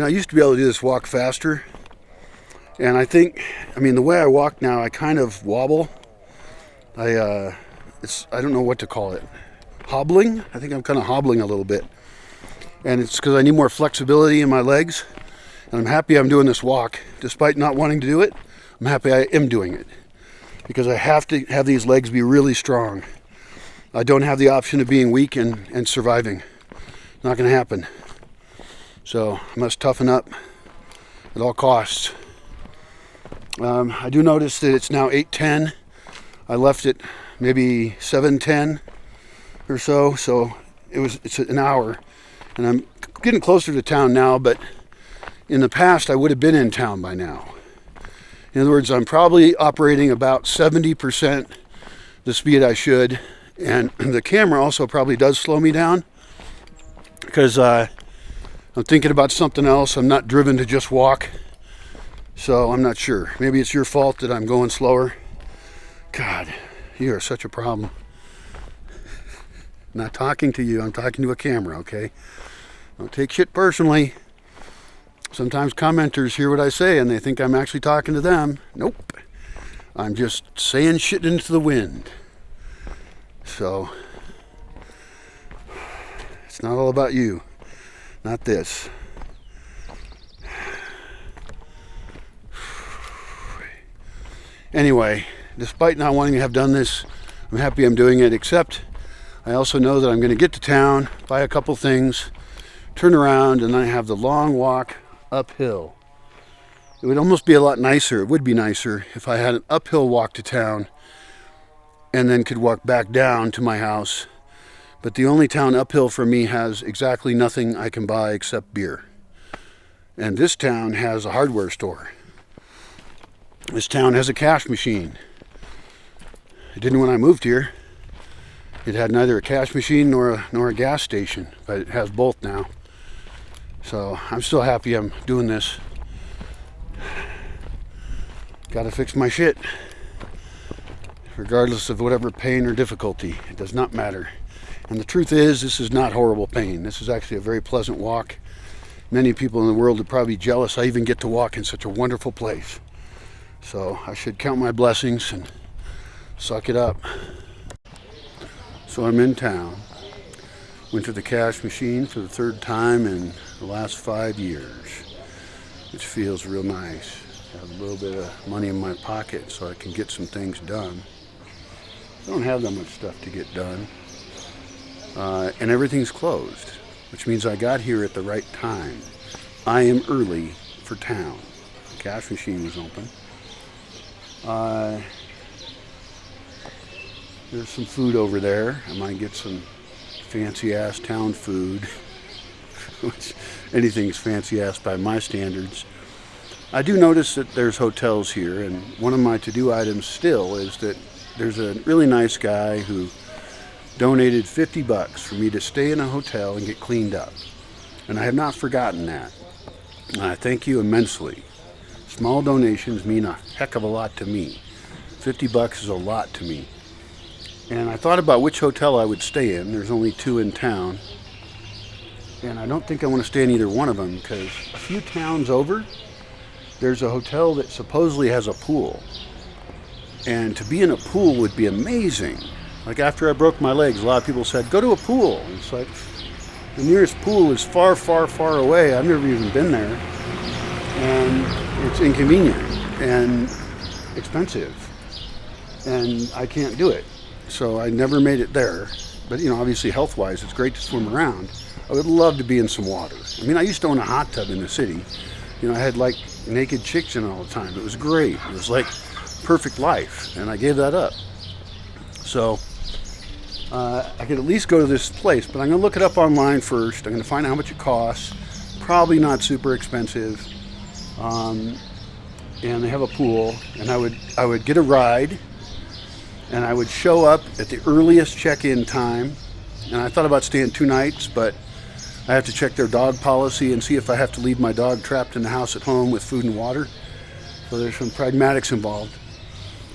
I used to be able to do this walk faster, and I mean, the way I walk now, I kind of wobble. I don't know what to call it. Hobbling? I think I'm kind of hobbling a little bit. And it's because I need more flexibility in my legs. And I'm happy I'm doing this walk. Despite not wanting to do it, I'm happy I am doing it. Because I have to have these legs be really strong. I don't have the option of being weak and surviving. Not going to happen. So I must toughen up at all costs. I do notice that it's now 8:10. I left it maybe 7:10 or so. So it's an hour. And I'm getting closer to town now, but in the past I would have been in town by now. In other words, I'm probably operating about 70% the speed I should. And the camera also probably does slow me down because I'm thinking about something else. I'm not driven to just walk. So I'm not sure. Maybe it's your fault that I'm going slower. God, you are such a problem. I'm not talking to you. I'm talking to a camera, okay? Don't take shit personally. Sometimes commenters hear what I say and they think I'm actually talking to them. Nope. I'm just saying shit into the wind. So, it's not all about you. Not this. Anyway, despite not wanting to have done this, I'm happy I'm doing it, except I also know that I'm going to get to town, buy a couple things, turn around, and then I have the long walk uphill. It would almost be a lot nicer, it would be nicer, if I had an uphill walk to town and then could walk back down to my house. But the only town uphill from me has exactly nothing I can buy except beer. And this town has a hardware store. This town has a cash machine. It didn't when I moved here. It had neither a cash machine nor a gas station, but it has both now. So I'm still happy I'm doing this. Gotta fix my shit. Regardless of whatever pain or difficulty, it does not matter. And the truth is, this is not horrible pain. This is actually a very pleasant walk. Many people in the world are probably jealous I even get to walk in such a wonderful place. So I should count my blessings and suck it up. So I'm in town. Went to the cash machine for the third time in the last 5 years, which feels real nice. Have a little bit of money in my pocket so I can get some things done. I don't have that much stuff to get done. And everything's closed, which means I got here at the right time. I am early for town. The cash machine was open. There's some food over there. I might get some fancy-ass town food. Which anything's fancy-ass by my standards. I do notice that there's hotels here, and one of my to-do items still is that there's a really nice guy who donated $50 for me to stay in a hotel and get cleaned up. And I have not forgotten that. And I thank you immensely. Small donations mean a heck of a lot to me. $50 is a lot to me. And I thought about which hotel I would stay in. There's only 2 in town. And I don't think I want to stay in either one of them because a few towns over, there's a hotel that supposedly has a pool. And to be in a pool would be amazing. Like after I broke my legs, a lot of people said, go to a pool. And it's like, the nearest pool is far, far, far away. I've never even been there. And it's inconvenient and expensive. And I can't do it. So I never made it there. But, obviously health-wise, it's great to swim around. I would love to be in some water. I mean, I used to own a hot tub in the city. I had like naked chicks in all the time. It was great. It was like perfect life. And I gave that up. So I could at least go to this place, but I'm going to look it up online first. I'm going to find out how much it costs. Probably not super expensive. And they have a pool. And I would get a ride. And I would show up at the earliest check-in time. And I thought about staying 2 nights, but I have to check their dog policy and see if I have to leave my dog trapped in the house at home with food and water. So there's some pragmatics involved.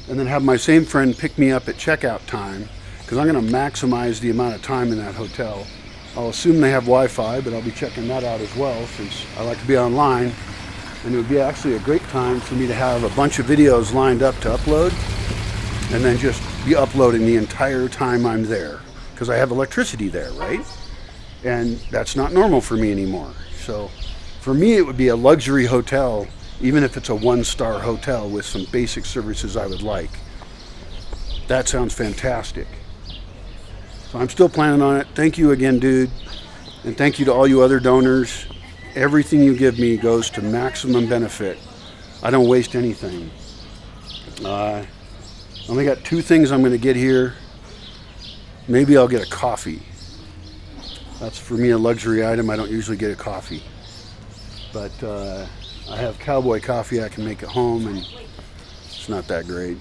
And then have my same friend pick me up at checkout time, because I'm going to maximize the amount of time in that hotel. I'll assume they have Wi-Fi, but I'll be checking that out as well, since I like to be online. And it would be actually a great time for me to have a bunch of videos lined up to upload, and then just be uploading the entire time I'm there, because I have electricity there, right? And that's not normal for me anymore. So for me, it would be a luxury hotel, even if it's a 1-star hotel with some basic services I would like. That sounds fantastic. So I'm still planning on it. Thank you again, dude. And thank you to all you other donors. Everything you give me goes to maximum benefit. I don't waste anything. I only got 2 things I'm going to get here. Maybe I'll get a coffee. That's for me a luxury item. I don't usually get a coffee. But I have cowboy coffee I can make at home, and it's not that great.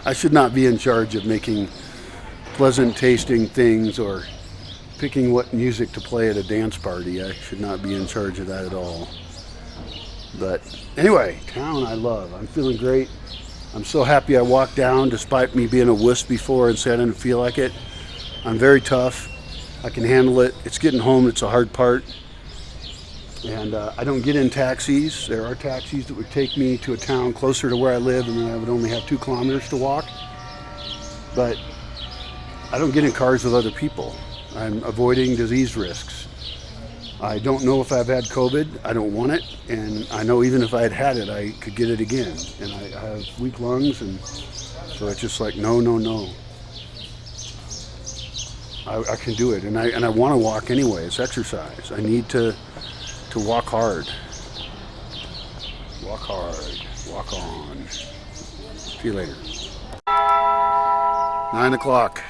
I should not be in charge of making pleasant tasting things or picking what music to play at a dance party. I should not be in charge of that at all. But anyway, town I love. I'm feeling great. I'm so happy I walked down despite me being a wuss before and said I didn't feel like it. I'm very tough. I can handle it. It's getting home. It's a hard part. And I don't get in taxis. There are taxis that would take me to a town closer to where I live, and then I would only have 2 kilometers to walk. But I don't get in cars with other people. I'm avoiding disease risks. I don't know if I've had COVID. I don't want it. And I know even if I had had it, I could get it again. And I have weak lungs, and so it's just like, no, no, no. I can do it. And I want to walk anyway. It's exercise. I need to walk hard. Walk hard. Walk on. See you later. 9 o'clock.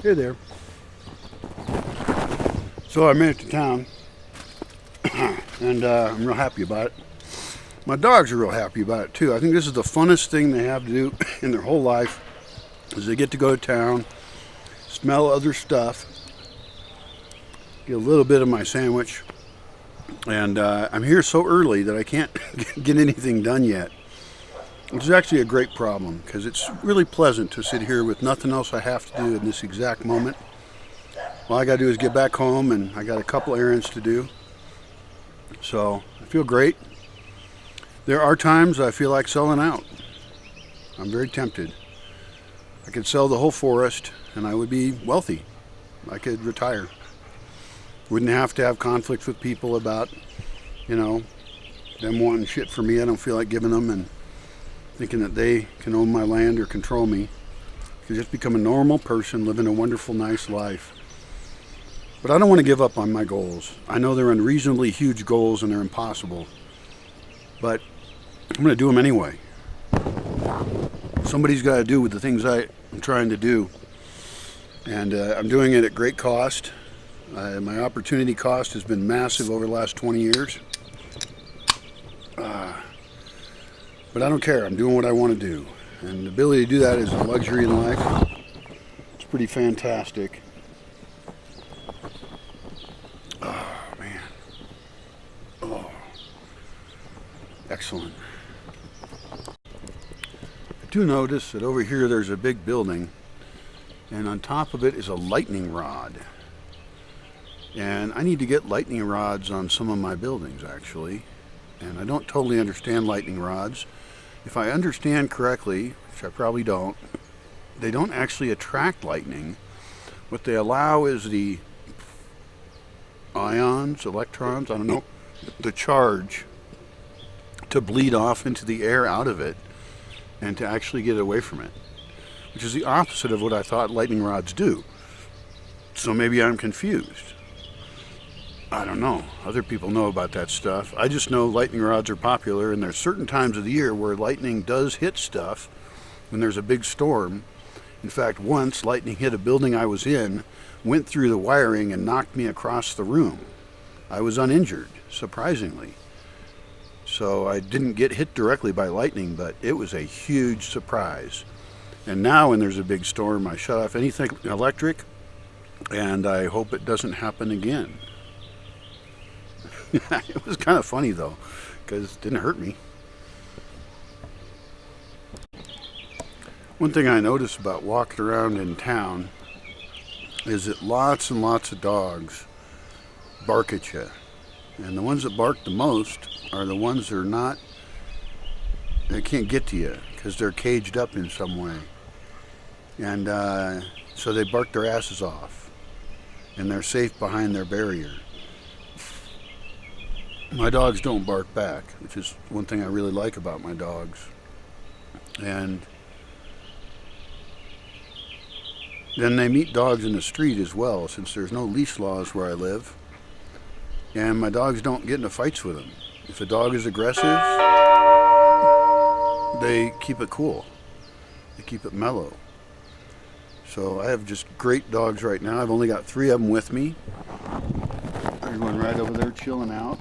Hey there. So I made it to town, and I'm real happy about it. My dogs are real happy about it too. I think this is the funnest thing they have to do in their whole life, is they get to go to town, smell other stuff, get a little bit of my sandwich, and I'm here so early that I can't get anything done yet. Which is actually a great problem, because it's really pleasant to sit here with nothing else I have to do in this exact moment. All I got to do is get back home, and I got a couple errands to do. So I feel great. There are times I feel like selling out. I'm very tempted. I could sell the whole forest, and I would be wealthy. I could retire. Wouldn't have to have conflicts with people about, them wanting shit for me I don't feel like giving them, and thinking that they can own my land or control me. I could just become a normal person, living a wonderful, nice life. But I don't want to give up on my goals. I know they're unreasonably huge goals and they're impossible. But I'm going to do them anyway. Somebody's got to do with the things I'm trying to do. And I'm doing it at great cost. My opportunity cost has been massive over the last 20 years. But I don't care. I'm doing what I want to do. And the ability to do that is a luxury in life. It's pretty fantastic. Oh, man. Oh. Excellent. I do notice that over here there's a big building, and on top of it is a lightning rod. And I need to get lightning rods on some of my buildings, actually. And I don't totally understand lightning rods. If I understand correctly, which I probably don't, they don't actually attract lightning. What they allow is the ions, electrons, I don't know, the charge to bleed off into the air out of it and to actually get away from it, which is the opposite of what I thought lightning rods do. So maybe I'm confused. I don't know. Other people know about that stuff. I just know lightning rods are popular, and there's certain times of the year where lightning does hit stuff when there's a big storm. In fact, once lightning hit a building I was in, went through the wiring and knocked me across the room. I was uninjured, surprisingly. So I didn't get hit directly by lightning, but it was a huge surprise. And now when there's a big storm, I shut off anything electric, and I hope it doesn't happen again. It was kind of funny though, because it didn't hurt me. One thing I noticed about walking around in town is that lots and lots of dogs bark at you. And the ones that bark the most are the ones that are not, they can't get to you because they're caged up in some way. And so they bark their asses off, and they're safe behind their barrier. My dogs don't bark back, which is one thing I really like about my dogs. And then they meet dogs in the street as well, since there's no leash laws where I live. And my dogs don't get into fights with them. If a dog is aggressive, they keep it cool. They keep it mellow. So I have just great dogs right now. I've only got 3 of them with me. There's one right over there chilling out.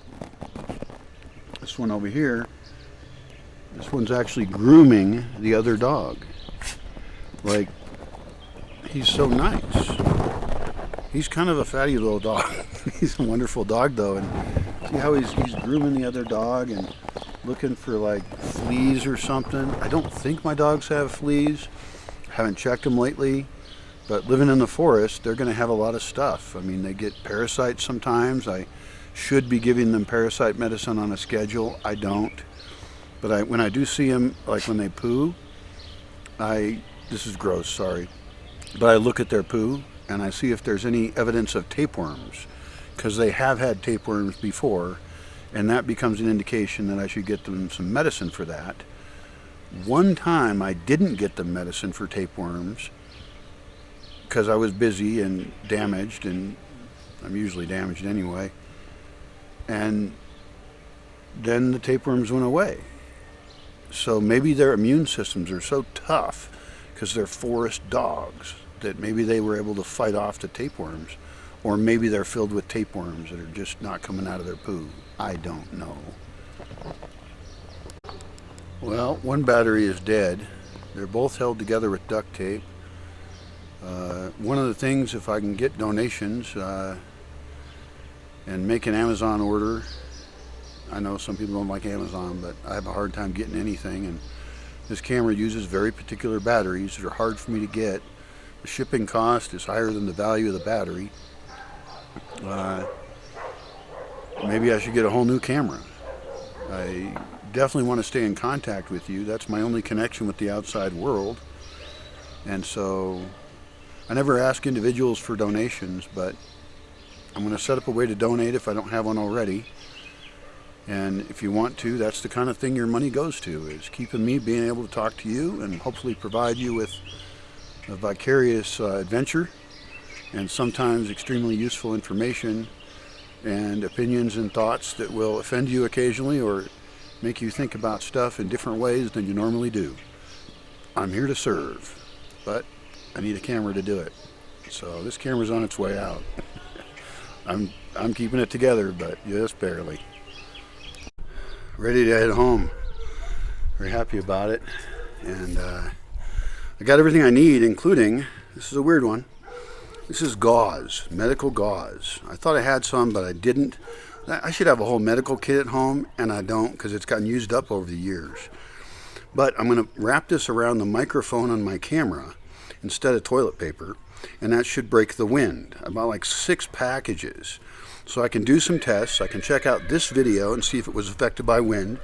This one over here, this one's actually grooming the other dog. Like, he's so nice. He's kind of a fatty little dog. He's a wonderful dog though, and see how he's grooming the other dog and looking for like fleas or something. I don't think my dogs have fleas. Haven't checked them lately, but living in the forest, they're going to have a lot of stuff. I mean, they get parasites sometimes. I should be giving them parasite medicine on a schedule. I don't. But when I do see them, like when they poo, this is gross, sorry, but I look at their poo and I see if there's any evidence of tapeworms, because they have had tapeworms before, and that becomes an indication that I should get them some medicine for that. One time I didn't get them medicine for tapeworms because I was busy and damaged, and I'm usually damaged anyway. And then the tapeworms went away. So maybe their immune systems are so tough because they're forest dogs that maybe they were able to fight off the tapeworms, or maybe they're filled with tapeworms that are just not coming out of their poo. I don't know. Well, one battery is dead. They're both held together with duct tape. One of the things, if I can get donations and make an Amazon order, I know some people don't like Amazon, but I have a hard time getting anything, and this camera uses very particular batteries that are hard for me to get. The shipping cost is higher than the value of the battery. Maybe I should get a whole new camera. I definitely want to stay in contact with you. That's my only connection with the outside world. And so I never ask individuals for donations, but I'm going to set up a way to donate if I don't have one already. And if you want to, that's the kind of thing your money goes to, is keeping me being able to talk to you and hopefully provide you with a vicarious adventure and sometimes extremely useful information and opinions and thoughts that will offend you occasionally or make you think about stuff in different ways than you normally do. I'm here to serve, but I need a camera to do it. So this camera's on its way out. I'm keeping it together, but just barely. Ready to head home. Very happy about it. And I got everything I need, including, this is a weird one, this is gauze, medical gauze. I thought I had some, but I didn't. I should have a whole medical kit at home, and I don't because it's gotten used up over the years. But I'm going to wrap this around the microphone on my camera instead of toilet paper, and that should break the wind. I bought like 6 packages. So I can do some tests. I can check out this video and see if it was affected by wind,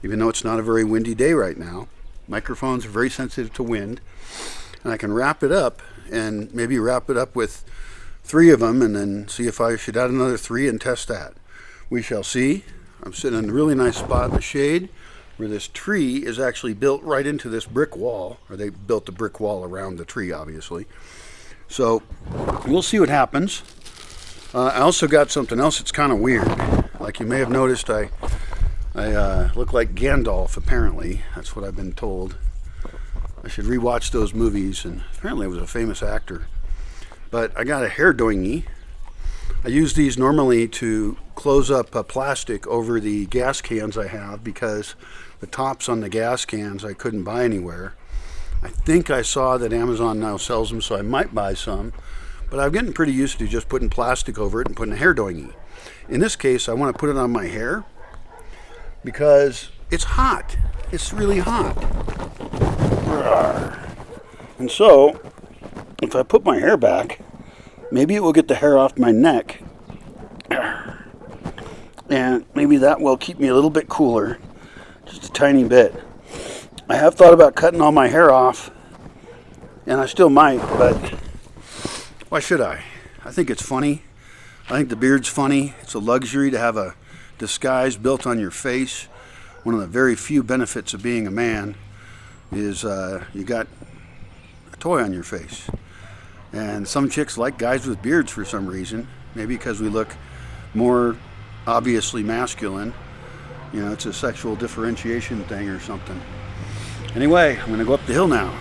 even though it's not a very windy day right now. Microphones are very sensitive to wind. And I can wrap it up and maybe wrap it up with 3 of them and then see if I should add another 3 and test that. We shall see. I'm sitting in a really nice spot in the shade where this tree is actually built right into this brick wall, or they built the brick wall around the tree, obviously. So we'll see what happens. I also got something else that's kind of weird. Like you may have noticed, I look like Gandalf, apparently. That's what I've been told. I should rewatch those movies, and apparently I was a famous actor. But I got a hair dingy. I use these normally to close up plastic over the gas cans I have because the tops on the gas cans I couldn't buy anywhere. I think I saw that Amazon now sells them, so I might buy some. But I'm getting pretty used to just putting plastic over it and putting a hair dingy. In this case, I want to put it on my hair because it's hot. It's really hot. And so, if I put my hair back, maybe it will get the hair off my neck. And maybe that will keep me a little bit cooler. Just a tiny bit. I have thought about cutting all my hair off. And I still might, but why should I? I think it's funny. I think the beard's funny. It's a luxury to have a disguise built on your face. One of the very few benefits of being a man is you got a toy on your face. And some chicks like guys with beards for some reason. Maybe because we look more obviously masculine. You know, it's a sexual differentiation thing or something. Anyway, I'm going to go up the hill now.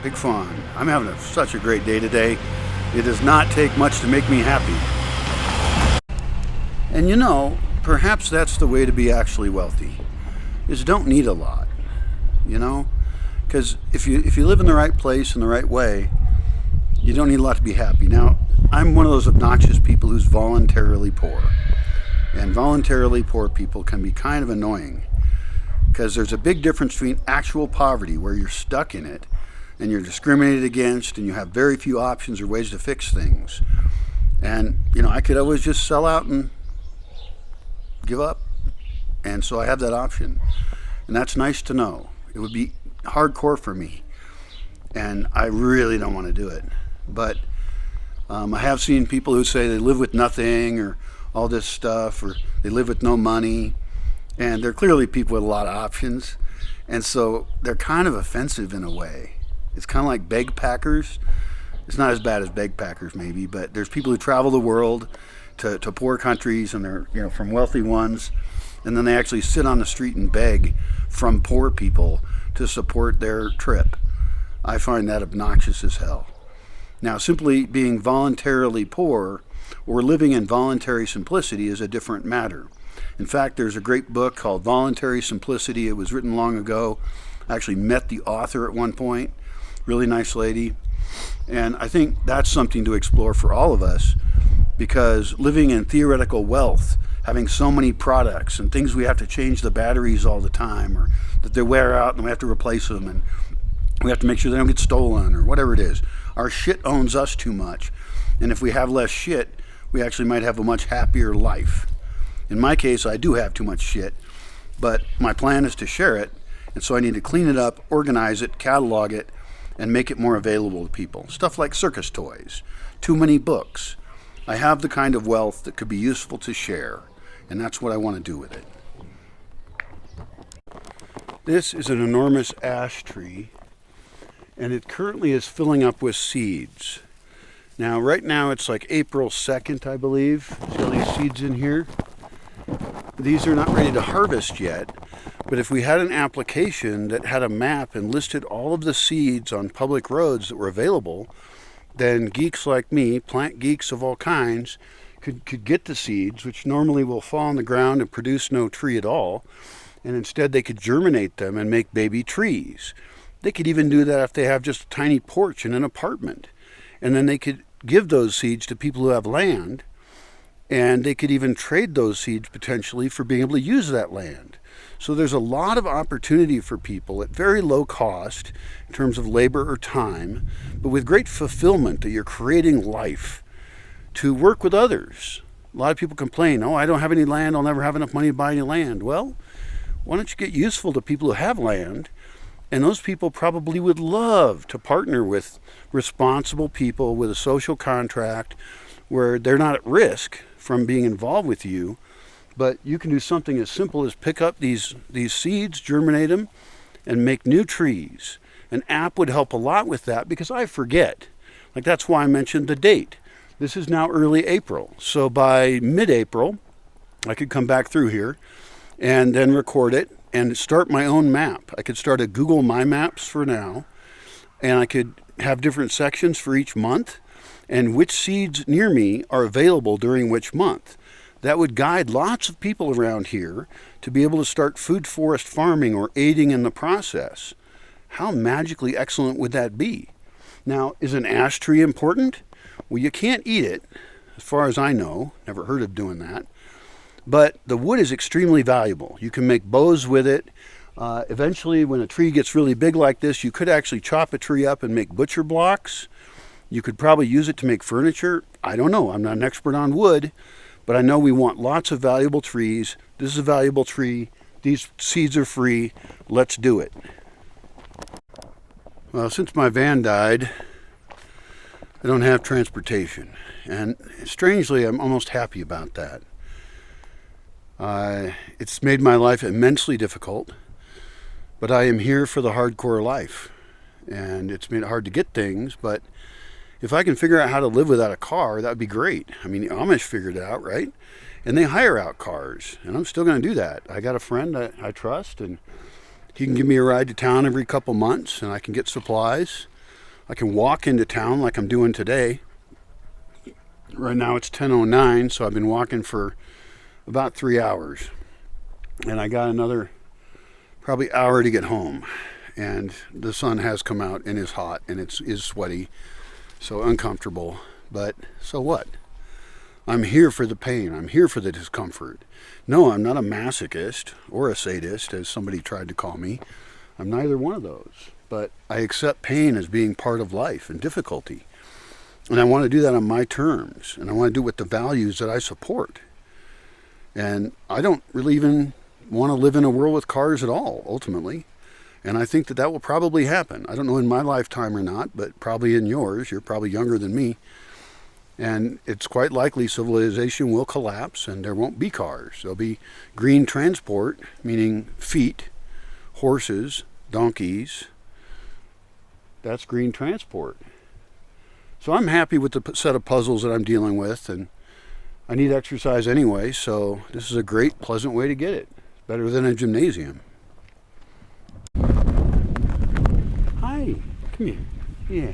Big fun. I'm having such a great day today. It does not take much to make me happy. And you know, perhaps that's the way to be actually wealthy, is don't need a lot, you know? Because if you live in the right place in the right way, you don't need a lot to be happy. Now, I'm one of those obnoxious people who's voluntarily poor. And voluntarily poor people can be kind of annoying because there's a big difference between actual poverty, where you're stuck in it and you're discriminated against and you have very few options or ways to fix things. And, you know, I could always just sell out and give up. And so I have that option. And that's nice to know. It would be hardcore for me. And I really don't want to do it. But I have seen people who say they live with nothing or all this stuff, or they live with no money. And they're clearly people with a lot of options. And so they're kind of offensive in a way. It's kind of like beg packers. It's not as bad as beg packers maybe, but there's people who travel the world to poor countries, and they're, you know, from wealthy ones, and then they actually sit on the street and beg from poor people to support their trip. I find that obnoxious as hell. Now, simply being voluntarily poor or living in voluntary simplicity is a different matter. In fact, there's a great book called Voluntary Simplicity. It was written long ago. I actually met the author at one point. Really nice lady. And I think that's something to explore for all of us, because living in theoretical wealth, having so many products and things we have to change the batteries all the time, or that they wear out and we have to replace them, and we have to make sure they don't get stolen or whatever it is. Our shit owns us too much. And if we have less shit, we actually might have a much happier life. In my case, I do have too much shit, but my plan is to share it. And so I need to clean it up, organize it, catalog it, and make it more available to people. Stuff like circus toys, too many books. I have the kind of wealth that could be useful to share, and that's what I want to do with it. This is an enormous ash tree, and it currently is filling up with seeds. Now, right now it's like April 2nd, I believe. See all these seeds in here? These are not ready to harvest yet, but if we had an application that had a map and listed all of the seeds on public roads that were available, then geeks like me, plant geeks of all kinds, could get the seeds, which normally will fall on the ground and produce no tree at all, and instead they could germinate them and make baby trees. They could even do that if they have just a tiny porch in an apartment. And then they could give those seeds to people who have land, and they could even trade those seeds potentially for being able to use that land. So there's a lot of opportunity for people at very low cost in terms of labor or time, but with great fulfillment that you're creating life to work with others. A lot of people complain, oh, I don't have any land, I'll never have enough money to buy any land. Well, why don't you get useful to people who have land? And those people probably would love to partner with responsible people with a social contract where they're not at risk from being involved with you, but you can do something as simple as pick up these seeds, germinate them, and make new trees. An app would help a lot with that because I forget. Like, that's why I mentioned the date. This is now early April. So by mid-April, I could come back through here and then record it and start my own map. I could start a Google My Maps for now, and I could have different sections for each month and which seeds near me are available during which month. That would guide lots of people around here to be able to start food forest farming or aiding in the process. How magically excellent would that be? Now, is an ash tree important? Well, you can't eat it, as far as I know. Never heard of doing that. But the wood is extremely valuable. You can make bows with it. Eventually, when a tree gets really big like this, you could actually chop a tree up and make butcher blocks. You could probably use it to make furniture. I don't know. I'm not an expert on wood, but I know we want lots of valuable trees. This is a valuable tree. These seeds are free. Let's do it. Well, since my van died, I don't have transportation. And strangely, I'm almost happy about that. It's made my life immensely difficult, but I am here for the hardcore life. And it's made it hard to get things, but if I can figure out how to live without a car, that would be great. I mean, the Amish figured it out, right? And they hire out cars, and I'm still going to do that. I got a friend I trust, and he can give me a ride to town every couple months, and I can get supplies. I can walk into town like I'm doing today. Right now it's 10:09, so I've been walking for about 3 hours. And I got another probably hour to get home. And the sun has come out and is hot and it is sweaty, so uncomfortable. But so what? I'm here for the pain. I'm here for the discomfort. No, I'm not a masochist or a sadist, as somebody tried to call me. I'm neither one of those. But I accept pain as being part of life and difficulty. And I want to do that on my terms. And I want to do it with the values that I support. And I don't really even want to live in a world with cars at all, ultimately. And I think that will probably happen. I don't know in my lifetime or not, but probably in yours. You're probably younger than me. And it's quite likely civilization will collapse and there won't be cars. There'll be green transport, meaning feet, horses, donkeys. That's green transport. So I'm happy with the set of puzzles that I'm dealing with, and I need exercise anyway, so this is a great, pleasant way to get it. Better than a gymnasium. Hi, come here. Yeah.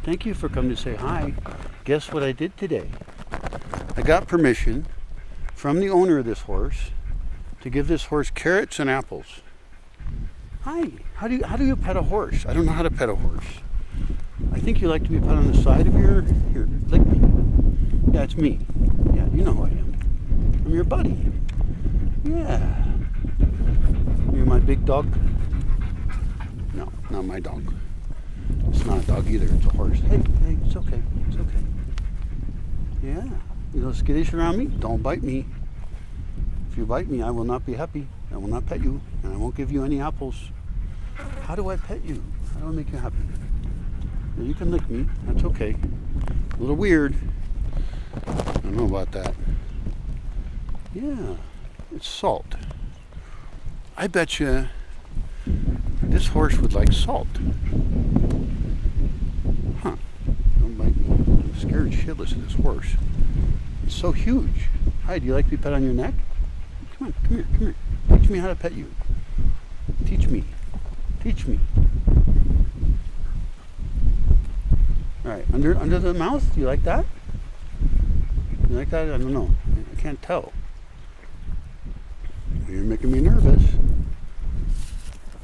Thank you for coming to say hi. Guess what I did today? I got permission from the owner of this horse to give this horse carrots and apples. Hi. How do you pet a horse? I don't know how to pet a horse. I think you like to be put on the side of your... Here, lick me. Yeah, it's me. Yeah, you know who I am. I'm your buddy. Yeah. You're my big dog? No, not my dog. It's not a dog either, it's a horse. Hey, it's okay. It's okay. Yeah. You little skittish around me? Don't bite me. If you bite me, I will not be happy. I will not pet you, and I won't give you any apples. How do I pet you? How do I make you happy? Well, you can lick me. That's okay. A little weird. I don't know about that. Yeah, it's salt. I bet you this horse would like salt. Huh. Don't bite me. I'm scared shitless of this horse. It's so huge. Hi, do you like to be pet on your neck? Come on, come here. Teach me how to pet you. Teach me. All right, under the mouth. Do you like that? You like that? I don't know. I can't tell. You're making me nervous.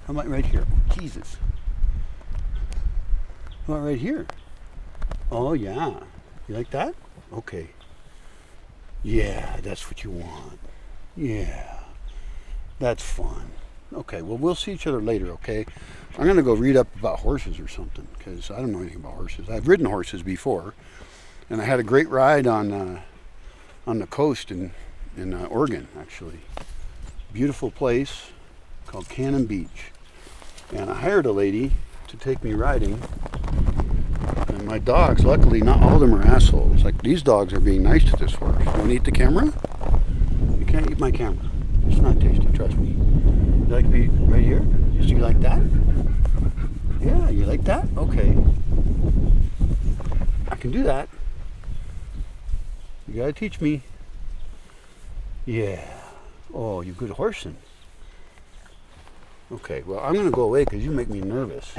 How about right here? Jesus. How about right here? Oh, yeah. You like that? Okay. Yeah, that's what you want. Yeah. That's fun. Okay, well, we'll see each other later, okay? I'm going to go read up about horses or something, because I don't know anything about horses. I've ridden horses before, and I had a great ride on the coast in Oregon, actually. Beautiful place called Cannon Beach. And I hired a lady to take me riding. And my dogs, luckily, not all of them are assholes. Like, these dogs are being nice to this horse. You want to eat the camera? You can't eat my camera. It's not tasty, trust me. You like to be right here? So you like that? Yeah, you like that? Okay. I can do that. You gotta teach me. Yeah. Oh, you're good horsing. Okay, well, I'm gonna go away because you make me nervous.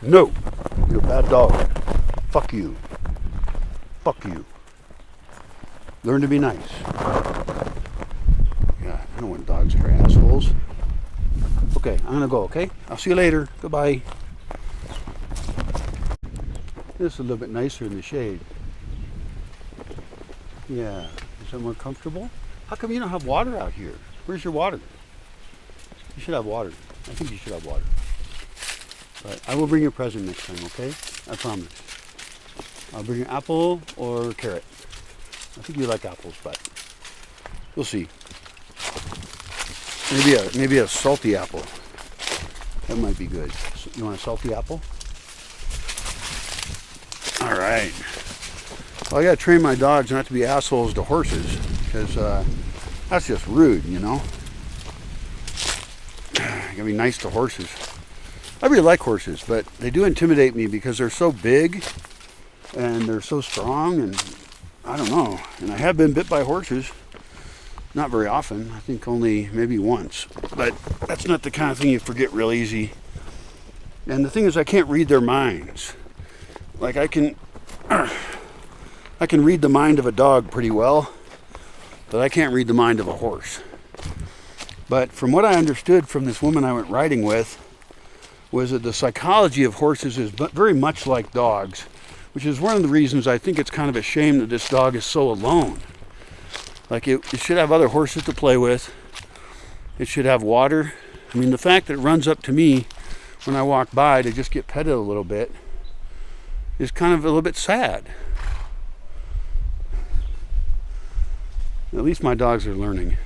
No! You're a bad dog. Fuck you. Fuck you. Learn to be nice. Yeah, I don't want dogs that are assholes. Okay, I'm gonna go, okay? I'll see you later. Goodbye. This is a little bit nicer in the shade. Yeah. Is that more comfortable? How come you don't have water out here? Where's your water? You should have water. I think you should have water. But I will bring you a present next time, okay? I promise. I'll bring you an apple or carrot. I think you like apples, but we'll see. Maybe a salty apple. That might be good. You want a salty apple? All right. Well, I gotta train my dogs not to be assholes to horses, because that's just rude, you know. You gotta be nice to horses. I really like horses, but they do intimidate me because they're so big and they're so strong, and I don't know. And I have been bit by horses. Not very often. I think only maybe once. But that's not the kind of thing you forget real easy. And the thing is, I can't read their minds. Like, I can read the mind of a dog pretty well, but I can't read the mind of a horse. But from what I understood from this woman I went riding with, was that the psychology of horses is very much like dogs, which is one of the reasons I think it's kind of a shame that this dog is so alone. Like, it should have other horses to play with. It should have water. I mean, the fact that it runs up to me when I walk by to just get petted a little bit is kind of a little bit sad. At least my dogs are learning.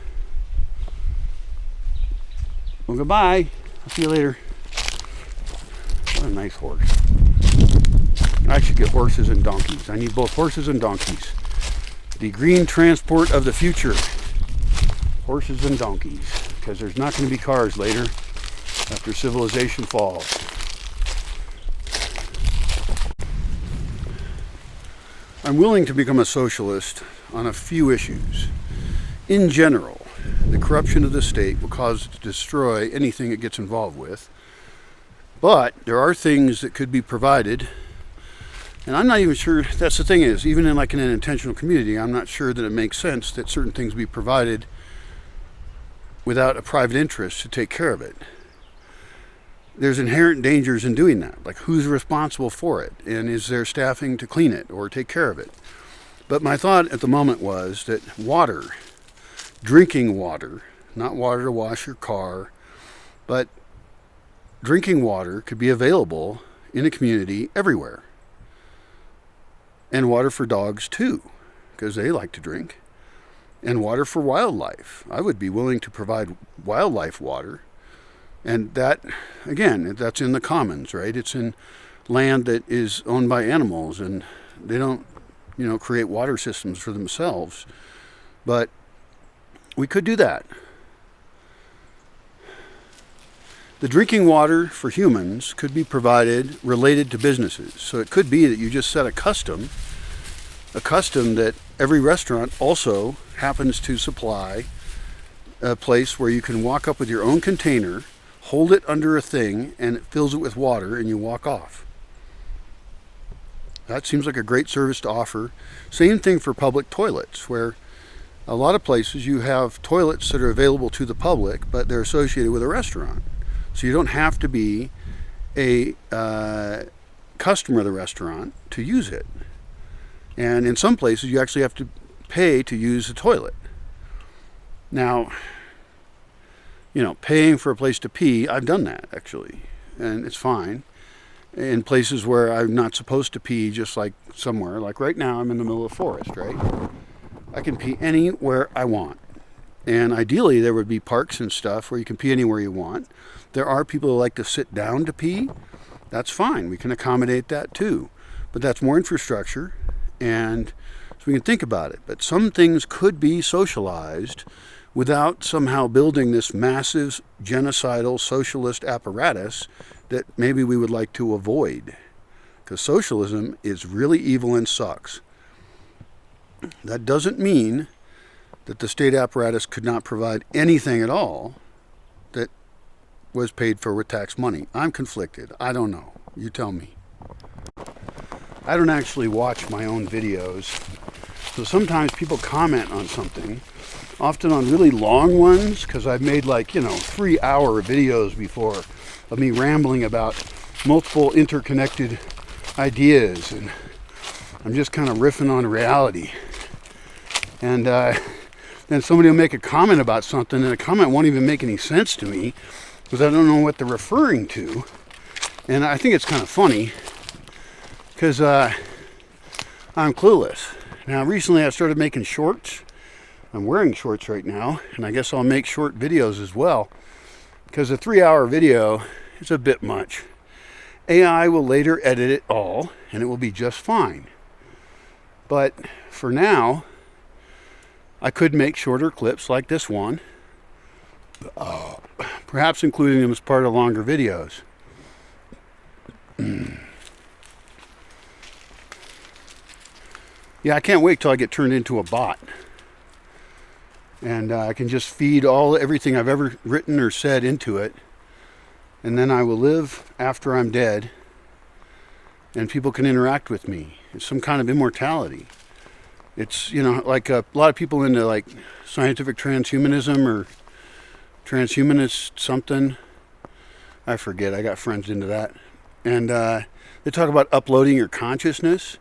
Well, goodbye. I'll see you later. What a nice horse. I should get horses and donkeys. I need both horses and donkeys. The green transport of the future. Horses and donkeys. Because there's not going to be cars later after civilization falls. I'm willing to become a socialist on a few issues. In general, the corruption of the state will cause it to destroy anything it gets involved with. But there are things that could be provided. And I'm not even sure, that's the thing is, even in an intentional community, I'm not sure that it makes sense that certain things be provided without a private interest to take care of it. There's inherent dangers in doing that. Like, who's responsible for it? And is there staffing to clean it or take care of it? But my thought at the moment was that water, drinking water, not water to wash your car, but drinking water could be available in a community everywhere. And water for dogs too, because they like to drink. And water for wildlife. I would be willing to provide wildlife water. And that, again, that's in the commons, right? It's in land that is owned by animals, and they don't, create water systems for themselves. But we could do that. The drinking water for humans could be provided related to businesses. So it could be that you just set a custom that every restaurant also happens to supply a place where you can walk up with your own container, hold it under a thing, and it fills it with water, and you walk off. That seems like a great service to offer. Same thing for public toilets, where a lot of places you have toilets that are available to the public, but they're associated with a restaurant. So you don't have to be a customer of the restaurant to use it. And in some places you actually have to pay to use the toilet. Now, paying for a place to pee, I've done that actually, and it's fine. In places where I'm not supposed to pee, just like somewhere, like right now I'm in the middle of the forest, right? I can pee anywhere I want. And ideally there would be parks and stuff where you can pee anywhere you want. There are people who like to sit down to pee. That's fine. We can accommodate that too. But that's more infrastructure, and so we can think about it. But some things could be socialized without somehow building this massive genocidal socialist apparatus that maybe we would like to avoid. Because socialism is really evil and sucks. That doesn't mean that the state apparatus could not provide anything at all that was paid for with tax money. I'm conflicted. I don't know. You tell me. I don't actually watch my own videos. So sometimes people comment on something, often on really long ones, because I've made 3-hour videos before of me rambling about multiple interconnected ideas, and I'm just kind of riffing on reality. And then somebody will make a comment about something, and the comment won't even make any sense to me because I don't know what they're referring to. And I think it's kind of funny because I'm clueless. Now, recently I started making shorts. I'm wearing shorts right now, and I guess I'll make short videos as well, because a 3-hour video is a bit much. AI will later edit it all, and it will be just fine. But for now, I could make shorter clips like this one, perhaps including them as part of longer videos. Yeah, I can't wait till I get turned into a bot. And I can just feed everything I've ever written or said into it. And then I will live after I'm dead. And people can interact with me. It's some kind of immortality. It's, like a lot of people into scientific transhumanism or transhumanist something. I forget. I got friends into that. And they talk about uploading your consciousness.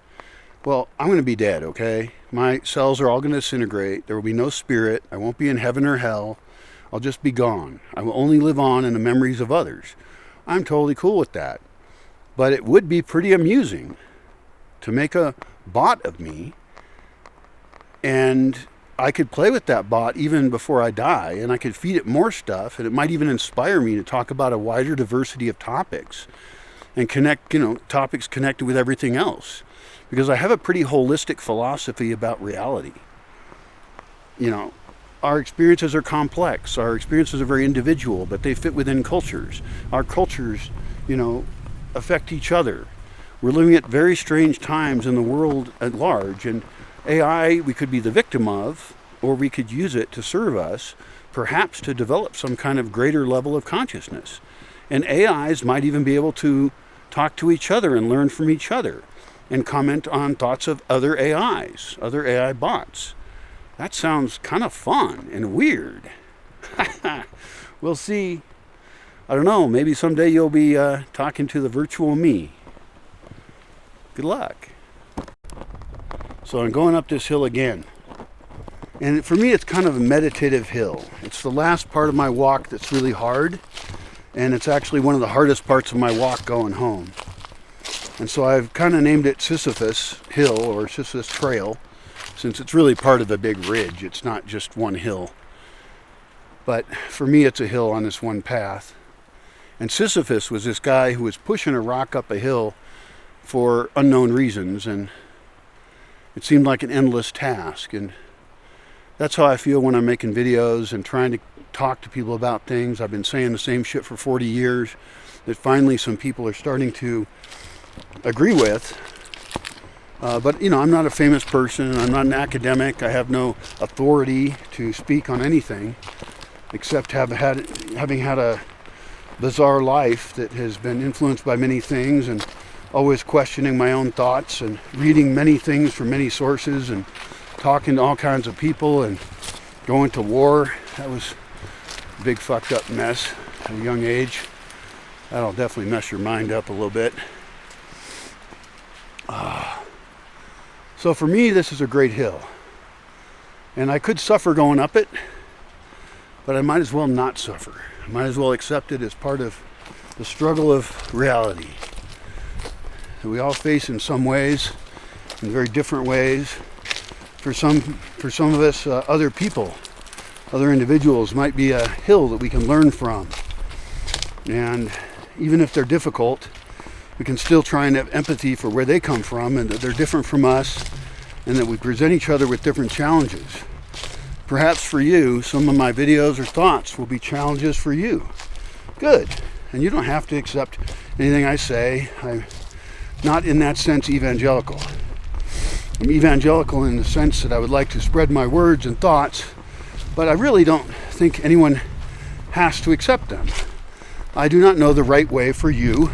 Well, I'm going to be dead, okay? My cells are all going to disintegrate. There will be no spirit. I won't be in heaven or hell. I'll just be gone. I will only live on in the memories of others. I'm totally cool with that. But it would be pretty amusing to make a bot of me, and I could play with that bot even before I die, and I could feed it more stuff, and it might even inspire me to talk about a wider diversity of topics and connect, topics connected with everything else. Because I have a pretty holistic philosophy about reality. Our experiences are complex. Our experiences are very individual, but they fit within cultures. Our cultures, affect each other. We're living at very strange times in the world at large, and AI we could be the victim of, or we could use it to serve us, perhaps to develop some kind of greater level of consciousness. And AIs might even be able to talk to each other and learn from each other, and comment on thoughts of other AIs, other AI bots. That sounds kind of fun and weird. We'll see. I don't know, maybe someday you'll be talking to the virtual me. Good luck. So I'm going up this hill again. And for me, it's kind of a meditative hill. It's the last part of my walk that's really hard. And it's actually one of the hardest parts of my walk going home. And so I've kind of named it Sisyphus Hill or Sisyphus Trail, since it's really part of a big ridge. It's not just one hill. But for me, it's a hill on this one path. And Sisyphus was this guy who was pushing a rock up a hill for unknown reasons, and it seemed like an endless task. And that's how I feel when I'm making videos and trying to talk to people about things. I've been saying the same shit for 40 years that finally some people are starting to agree with. But I'm not a famous person. I'm not an academic. I have no authority to speak on anything except having had a bizarre life that has been influenced by many things, and always questioning my own thoughts and reading many things from many sources and talking to all kinds of people and going to war. That was a big fucked up mess at a young age. That'll definitely mess your mind up a little bit. So for me, this is a great hill. And I could suffer going up it, but I might as well not suffer. I might as well accept it as part of the struggle of reality that we all face in some ways, in very different ways. For some of us, other people, other individuals might be a hill that we can learn from. And even if they're difficult, we can still try and have empathy for where they come from and that they're different from us and that we present each other with different challenges. Perhaps for you, some of my videos or thoughts will be challenges for you. Good. And you don't have to accept anything I say. I'm not in that sense evangelical. I'm evangelical in the sense that I would like to spread my words and thoughts, but I really don't think anyone has to accept them. I do not know the right way for you.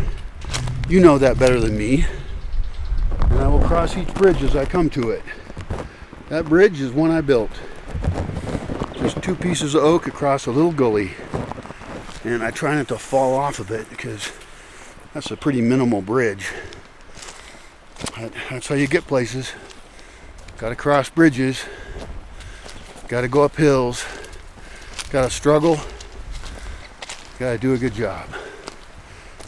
You know that better than me. And I will cross each bridge as I come to it. That bridge is one I built. Just 2 pieces of oak across a little gully. And I try not to fall off of it because that's a pretty minimal bridge. That's how you get places. Got to cross bridges. Got to go up hills. Got to struggle. Got to do a good job.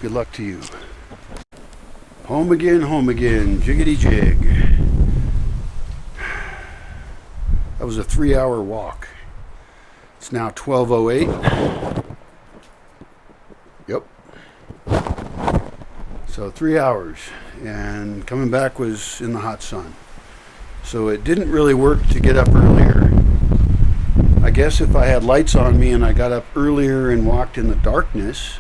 Good luck to you. Home again, jiggity jig. That was a 3-hour walk. It's now 12:08. Yep. So 3 hours, and coming back was in the hot sun. So it didn't really work to get up earlier. I guess if I had lights on me and I got up earlier and walked in the darkness,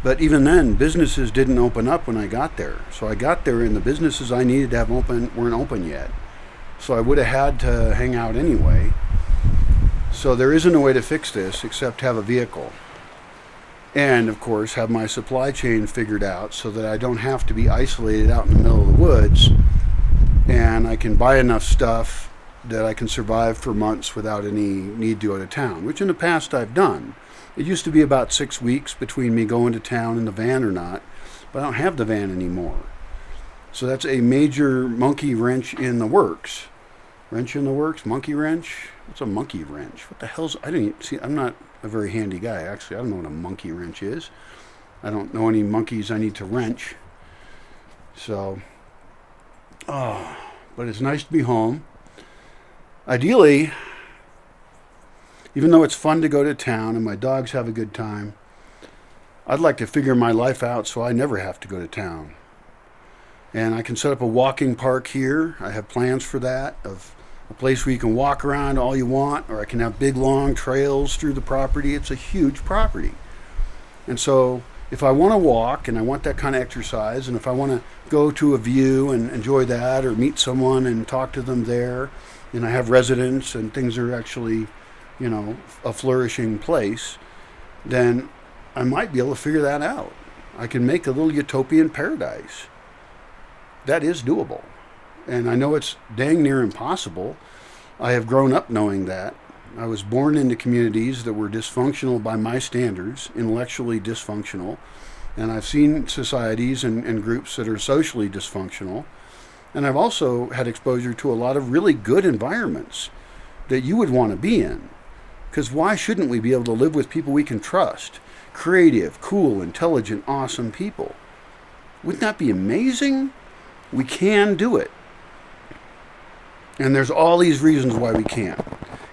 but even then, businesses didn't open up when I got there. So I got there and the businesses I needed to have open weren't open yet. So I would have had to hang out anyway. So there isn't a way to fix this except have a vehicle. And of course, have my supply chain figured out so that I don't have to be isolated out in the middle of the woods. And I can buy enough stuff that I can survive for months without any need to go to town, which in the past I've done. It used to be about 6 weeks between me going to town in the van or not, but I don't have the van anymore. So that's a major monkey wrench in the works. Wrench in the works? Monkey wrench? What's a monkey wrench? What the hell's... I didn't see... I'm not a very handy guy, actually. I don't know what a monkey wrench is. I don't know any monkeys I need to wrench. So... but it's nice to be home. Ideally, even though it's fun to go to town and my dogs have a good time, I'd like to figure my life out so I never have to go to town. And I can set up a walking park here. I have plans for that, of a place where you can walk around all you want, or I can have big long trails through the property. It's a huge property. And so if I want to walk and I want that kind of exercise, and if I want to go to a view and enjoy that, or meet someone and talk to them there, and I have residents and things are actually, you know, a flourishing place, then I might be able to figure that out. I can make a little utopian paradise. That is doable. And I know it's dang near impossible. I have grown up knowing that. I was born into communities that were dysfunctional by my standards, intellectually dysfunctional. And I've seen societies and groups that are socially dysfunctional. And I've also had exposure to a lot of really good environments that you would want to be in. Because why shouldn't we be able to live with people we can trust? Creative, cool, intelligent, awesome people. Wouldn't that be amazing? We can do it. And there's all these reasons why we can't.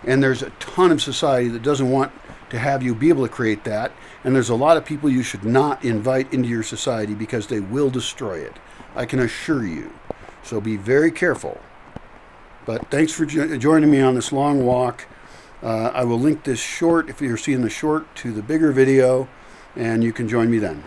And there's a ton of society that doesn't want to have you be able to create that. And there's a lot of people you should not invite into your society because they will destroy it. I can assure you. So be very careful. But thanks for joining me on this long walk. I will link this short, if you're seeing the short, to the bigger video, and you can join me then.